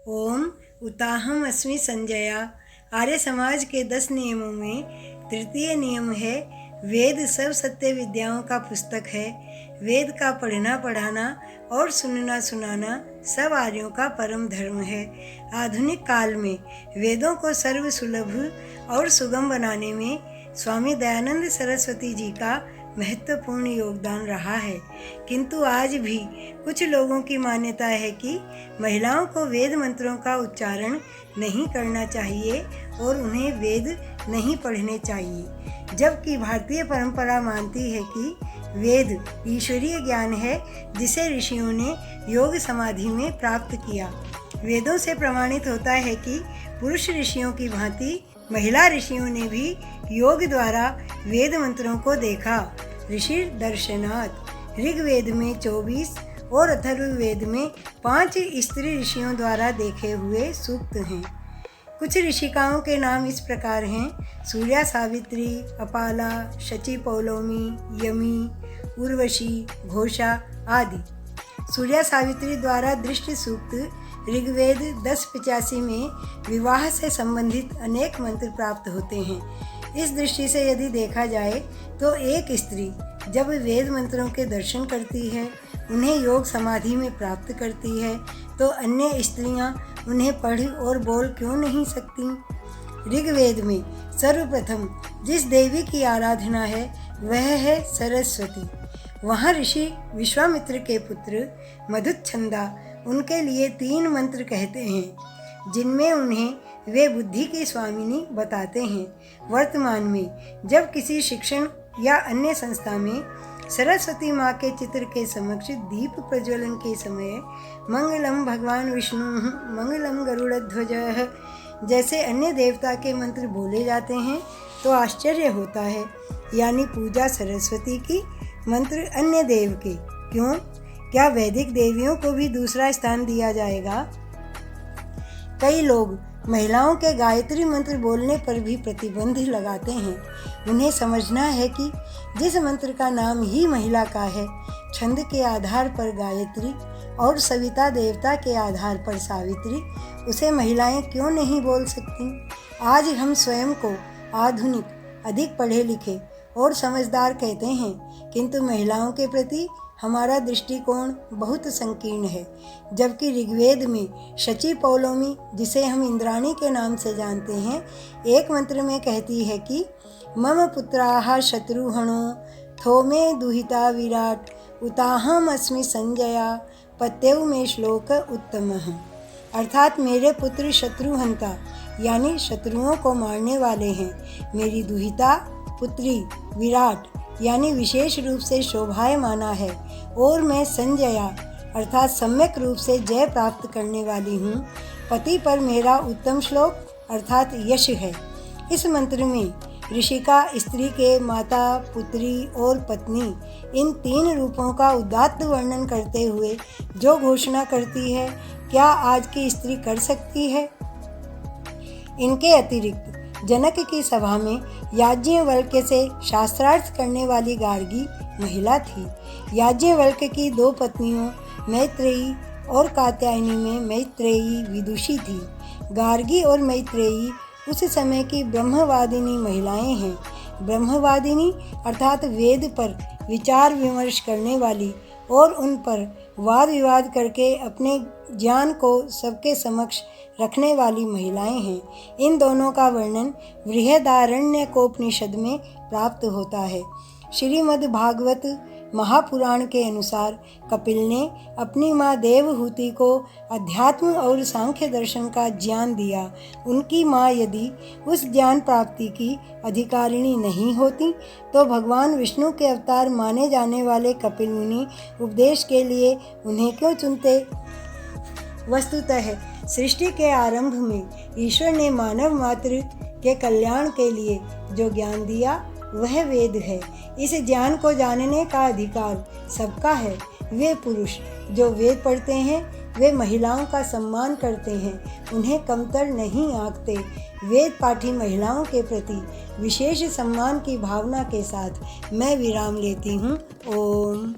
ओम उताहम अस्मि संजया। आर्य समाज के 10 नियमों में तृतीय नियम है वेद सब सत्य विद्याओं का पुस्तक है। वेद का पढ़ना पढ़ाना और सुनना सुनाना सब आर्यों का परम धर्म है। आधुनिक काल में वेदों को सर्व सुलभ और सुगम बनाने में स्वामी दयानंद सरस्वती जी का महत्वपूर्ण योगदान रहा है, किंतु आज भी कुछ लोगों की मान्यता है कि महिलाओं को वेद मंत्रों का उच्चारण नहीं करना चाहिए और उन्हें वेद नहीं पढ़ने चाहिए, जबकि भारतीय परंपरा मानती है कि वेद ईश्वरीय ज्ञान है जिसे ऋषियों ने योग समाधि में प्राप्त किया। वेदों से प्रमाणित होता है कि पुरुष ऋषियों की भांति महिला ऋषियों ने भी योग द्वारा वेद मंत्रों को देखा। ऋषि दर्शनात् ऋग्वेद में 24 और अथर्ववेद में 5 स्त्री ऋषियों द्वारा देखे हुए सूक्त हैं। कुछ ऋषिकाओं के नाम इस प्रकार हैं: सूर्या सावित्री, अपाला, शची पौलोमी, यमी, उर्वशी, घोषा आदि। सूर्या सावित्री द्वारा दृष्टि सूक्त ऋग्वेद 1085 में विवाह से संबंधित अनेक मंत्र प्राप्त होते हैं। इस दृष्टि से यदि देखा जाए तो एक स्त्री जब वेद मंत्रों के दर्शन करती है, उन्हें योग समाधि में प्राप्त करती है, तो अन्य स्त्रियां उन्हें पढ़ और बोल क्यों नहीं सकती। ऋग्वेद में सर्वप्रथम जिस देवी की आराधना है वह है सरस्वती। वहाँ ऋषि विश्वामित्र के पुत्र मधुच्छंदा उनके लिए 3 मंत्र कहते हैं, जिनमें उन्हें वे बुद्धि की स्वामिनी बताते हैं। वर्तमान में जब किसी शिक्षण या अन्य संस्था में सरस्वती माँ के चित्र के समक्ष दीप प्रज्वलन के समय मंगलम भगवान विष्णु, मंगलम गरुड़ध्वज जैसे अन्य देवता के मंत्र बोले जाते हैं तो आश्चर्य होता है। यानी पूजा सरस्वती की, मंत्र अन्य देव के क्यों? क्या वैदिक देवियों को भी दूसरा स्थान दिया जाएगा? कई लोग महिलाओं के गायत्री मंत्र बोलने पर भी प्रतिबंध लगाते हैं। उन्हें समझना है कि जिस मंत्र का नाम ही महिला का है, छंद के आधार पर गायत्री और सविता देवता के आधार पर सावित्री, उसे महिलाएं क्यों नहीं बोल सकती? आज हम स्वयं को आधुनिक, अधिक पढ़े लिखे और समझदार कहते हैं, किंतु महिलाओं के प्रति हमारा दृष्टिकोण बहुत संकीर्ण है। जबकि ऋग्वेद में शची पौलोमी, जिसे हम इंद्राणी के नाम से जानते हैं, एक मंत्र में कहती है कि मम पुत्राः शत्रुहणो थोमे दुहिता विराट उताहम अस्मि संजया पत्यौ में श्लोक उत्तमः। अर्थात मेरे पुत्र शत्रुहंता यानी शत्रुओं को मारने वाले हैं, मेरी दुहिता पुत्री विराट यानी विशेष रूप से शोभायमाना है, और मैं संजया अर्थात सम्यक रूप से जय प्राप्त करने वाली हूँ। पति पर मेरा उत्तम श्लोक अर्थात यश है। इस मंत्र में ऋषिका स्त्री के माता, पुत्री और पत्नी इन 3 रूपों का उदात्त वर्णन करते हुए जो घोषणा करती है, क्या आज की स्त्री कर सकती है? इनके अतिरिक्त जनक की सभा में याज्ञवल्क्य से शास्त्रार्थ करने वाली गार्गी महिला थी। याज्ञवल्क्य की 2 पत्नियों मैत्रेयी और कात्यायनी में मैत्रेयी विदुषी थी। गार्गी और मैत्रेयी उस समय की ब्रह्मवादिनी महिलाएं हैं। ब्रह्मवादिनी अर्थात वेद पर विचार विमर्श करने वाली और उन पर वाद विवाद करके अपने ज्ञान को सबके समक्ष रखने वाली महिलाएं हैं। इन दोनों का वर्णन बृहदारण्यकोपनिषद में प्राप्त होता है। श्रीमद् भागवत महापुराण के अनुसार कपिल ने अपनी माँ देवहूति को अध्यात्म और सांख्य दर्शन का ज्ञान दिया। उनकी माँ यदि उस ज्ञान प्राप्ति की अधिकारिणी नहीं होती तो भगवान विष्णु के अवतार माने जाने वाले कपिल मुनि उपदेश के लिए उन्हें क्यों चुनते? वस्तुतः सृष्टि के आरंभ में ईश्वर ने मानव मात्र के कल्याण के लिए जो ज्ञान दिया वह वेद है। इस ज्ञान को जानने का अधिकार सबका है। वे पुरुष जो वेद पढ़ते हैं वे महिलाओं का सम्मान करते हैं, उन्हें कमतर नहीं आंकते। वेद पाठी महिलाओं के प्रति विशेष सम्मान की भावना के साथ मैं विराम लेती हूँ। ओम।